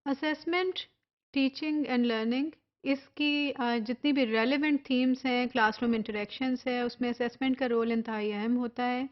Assessment, teaching and learning, اس کی جتنی بھی ریلیونٹ تھیمز ہیں، کلاس روم انٹریکشنس ہیں، اس میں اسیسمنٹ کا رول انتہائی اہم ہوتا ہے،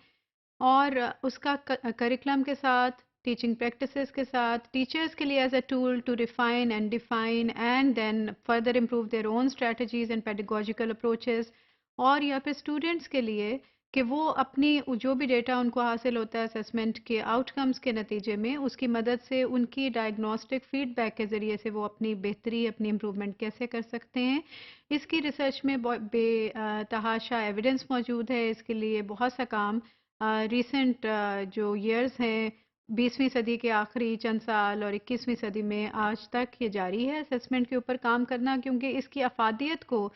اور اس کا کریکلم کے ساتھ، ٹیچنگ پریکٹسز کے ساتھ، ٹیچرز کے لیے as a tool to refine and define and then further improve their own strategies and pedagogical approaches, اور یا پھر اسٹوڈنٹس کے لیے کہ وہ اپنی جو بھی ڈیٹا ان کو حاصل ہوتا ہے اسیسمنٹ کے آؤٹ کمز کے نتیجے میں، اس کی مدد سے ان کی ڈائگنوسٹک فیڈ بیک کے ذریعے سے وہ اپنی بہتری، اپنی امپرومنٹ کیسے کر سکتے ہیں۔ اس کی ریسرچ میں بے تحاشا ایویڈنس موجود ہے، اس کے لیے بہت سا کام ریسنٹ جو ایئرز ہیں، 20ویں صدی کے آخری چند سال اور 21ویں صدی میں آج تک یہ جاری ہے اسیسمنٹ کے اوپر کام کرنا، کیونکہ اس کی افادیت کو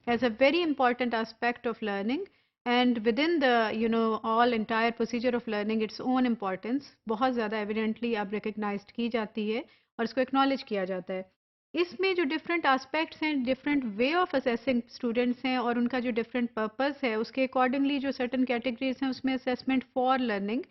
as a very important aspect of learning and with in the all entire procedure of learning its own importance بہت زیادہ ایویڈنٹلی اب ریکگنائزڈ کی جاتی ہے اور اس کو ایکنالج کیا جاتا ہے۔ اس میں جو ڈفرینٹ آسپیکٹس ہیں، different way of assessing students ہیں، اور ان کا جو ڈفرینٹ پرپز ہے، اس کے اکارڈنگلی جو سرٹن کیٹیگریز ہیں، اس میں اسیسمنٹ فار لرننگ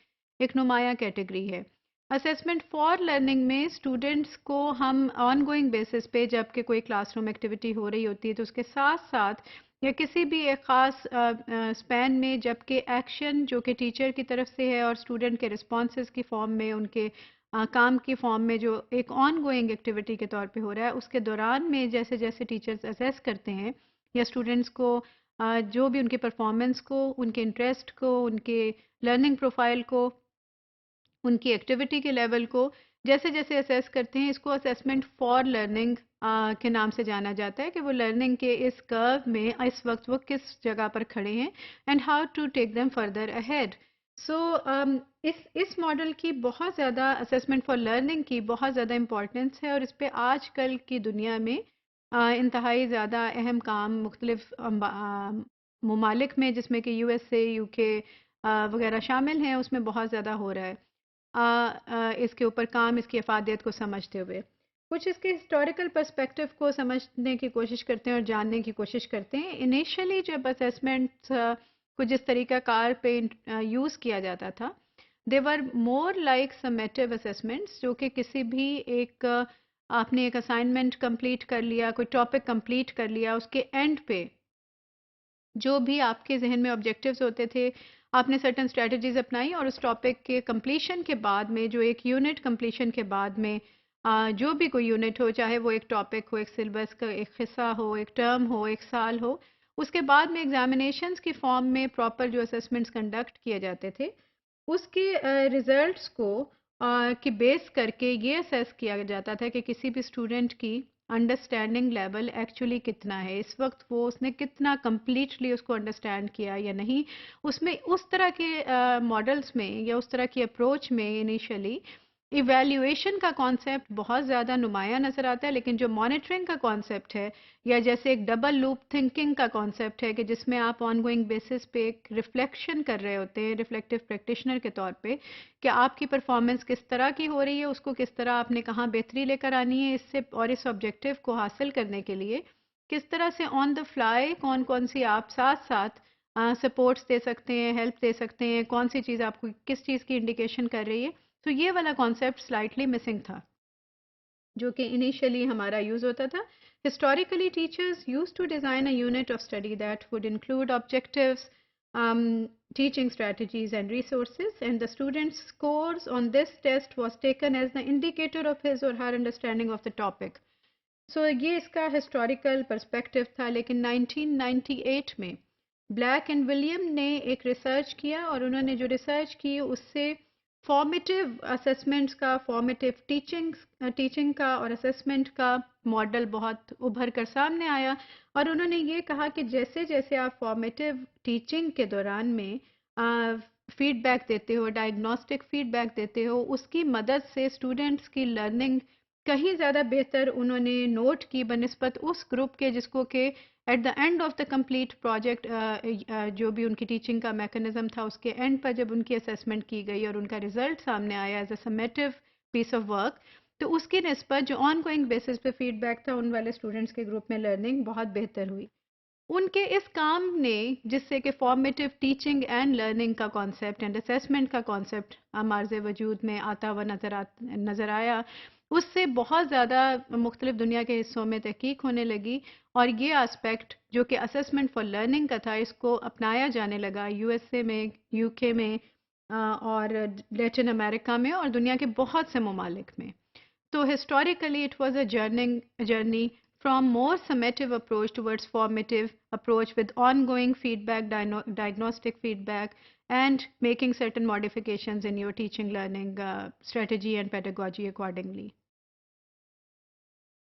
ایک نمایاں کیٹیگری ہے۔ اسیسمنٹ فار لرننگ میں اسٹوڈنٹس کو ہم آن گوئنگ بیسس پہ، جب کہ کوئی کلاس روم ایکٹیویٹی ہو رہی ہوتی ہے تو اس کے ساتھ ساتھ یا کسی بھی ایک خاص اسپین میں، جب کہ ایکشن جو کہ ٹیچر کی طرف سے ہے اور اسٹوڈنٹ کے رسپانسز کی فارم میں، ان کے کام کی فارم میں جو ایک آن گوئنگ ایکٹیویٹی کے طور پہ ہو رہا ہے، اس کے دوران میں جیسے جیسے ٹیچرز اسیس کرتے ہیں یا اسٹوڈنٹس کو جو بھی ان کے پرفارمنس کو، ان کے انٹرسٹ کو، ان کے لرننگ پروفائل کو، ان کی ایکٹیویٹی کے لیول کو جیسے جیسے اسیس کرتے ہیں، اس کو اسیسمنٹ فار لرننگ کے نام سے جانا جاتا ہے کہ وہ لرننگ کے اس کرو میں اس وقت وہ کس جگہ پر کھڑے ہیں and how to take them further ahead. So اس ماڈل کی بہت زیادہ، اسیسمنٹ فار لرننگ کی بہت زیادہ امپورٹنس ہے، اور اس پہ آج کل کی دنیا میں انتہائی زیادہ اہم کام مختلف ممالک میں، جس میں کہ یو ایس اے، یو کے وغیرہ شامل ہیں، اس میں بہت زیادہ ہو رہا ہے اس کے اوپر کام، اس کی افادیت کو سمجھتے ہوئے۔ کچھ اس کے ہسٹوریکل پرسپیکٹو کو سمجھنے کی کوشش کرتے ہیں اور جاننے کی کوشش کرتے ہیں۔ انیشلی جب اسیسمنٹ کو جس طریقہ کار پہ یوز کیا جاتا تھا، دے ور مور لائک سمیٹیو اسیسمنٹس، جو کہ کسی بھی ایک آپ نے ایک اسائنمنٹ کمپلیٹ کر لیا، کوئی ٹاپک کمپلیٹ کر لیا، اس کے اینڈ پہ جو بھی آپ کے ذہن میں آبجیکٹیوز ہوتے تھے، آپ نے سرٹن اسٹریٹجیز اپنائی، اور اس ٹاپک کے کمپلیشن کے بعد میں، جو ایک یونٹ کمپلیشن کے بعد میں جو بھی کوئی یونٹ ہو، چاہے وہ ایک ٹاپک ہو، ایک سلیبس کا ایک حصہ ہو، ایک ٹرم ہو، ایک سال ہو، اس کے بعد میں ایگزامینیشنز کی فارم میں پراپر جو اسیسمنٹس کنڈکٹ کیے جاتے تھے، اس کے ریزلٹس کو کی بیس کر کے یہ اسیس کیا جاتا تھا کہ کسی بھی اسٹوڈنٹ کی انڈرسٹینڈنگ لیول ایکچولی کتنا ہے، اس وقت اس نے کتنا کمپلیٹلی اس کو انڈرسٹینڈ کیا یا نہیں۔ اس میں اس طرح کے ماڈلز میں یا اس طرح کی اپروچ میں انیشلی ایویلیویشن کا کانسیپٹ بہت زیادہ نمایاں نظر آتا ہے، لیکن جو مانیٹرنگ کا کانسیپٹ ہے، یا جیسے ایک ڈبل لوپ تھنکنگ کا کانسیپٹ ہے کہ جس میں آپ آن گوئنگ بیسس پہ ایک ریفلیکشن کر رہے ہوتے ہیں ریفلیکٹیو پریکٹیشنر کے طور پہ، کہ آپ کی پرفارمنس کس طرح کی ہو رہی ہے، اس کو کس طرح آپ نے کہاں بہتری لے کر آنی ہے، اس سے اور اس آبجیکٹیو کو حاصل کرنے کے لیے کس طرح سے آن دا فلائی کون کون سی آپ ساتھ ساتھ سپورٹس دے سکتے ہیں، ہیلپ دے سکتے ہیں، کون سی چیز آپ کو کس چیز کی انڈیکیشن کر رہی ہے۔ تو یہ والا کانسیپٹ سلائٹلی مسنگ تھا جو کہ انیشلی ہمارا یوز ہوتا تھا۔ Historically teachers use to design a unit of study that would include objectives, teaching strategies and resources, and the student's scores on this test was taken as the indicator of his or her understanding of the topic. So یہ اس کا historical perspective تھا، لیکن 1998 میں black and William نے ایک research کیا، اور انہوں نے جو ریسرچ کی اس سے فارمیٹیو اسیسمنٹس کا، فارمیٹیو ٹیچنگ کا اور اسیسمنٹ کا ماڈل بہت ابھر کر سامنے آیا، اور انہوں نے یہ کہا کہ جیسے جیسے آپ فارمیٹیو ٹیچنگ کے دوران میں فیڈ بیک دیتے ہو، ڈائگنوسٹک فیڈ بیک دیتے ہو، اس کی مدد سے اسٹوڈنٹس کی لرننگ کہیں زیادہ بہتر انہوں نے نوٹ کی بنسبت اس گروپ کے جس کو کہ at the end of the complete project, جو بھی ان کی ٹیچنگ کا میکانزم تھا، اس کے اینڈ پر جب ان کی اسیسمنٹ کی گئی اور ان کا رزلٹ سامنے آیا as a summative piece of work, تو اس کی نسبت جو آن گوئنگ بیسس پہ فیڈ بیک تھا، ان والے اسٹوڈنٹس کے گروپ میں لرننگ بہت بہتر ہوئی۔ ان کے اس کام نے، جس سے کہ فارمیٹیو ٹیچنگ اینڈ لرننگ کا کانسیپٹ اینڈ اسیسمنٹ کا کانسیپٹ ہمارے وجود میں آتا ہوا نظر آیا، اس سے بہت زیادہ مختلف دنیا کے حصوں میں تحقیق ہونے لگی، اور یہ آسپیکٹ جو کہ اسسمنٹ فار لرننگ کا تھا، اس کو اپنایا جانے لگا یو ایس اے میں، یو کے میں، اور لیٹن امریکہ میں، اور دنیا کے بہت سے ممالک میں. تو historically it was a journey from more summative approach towards formative approach with ongoing feedback, diagnostic feedback, and making certain modifications in your teaching learning strategy and pedagogy accordingly.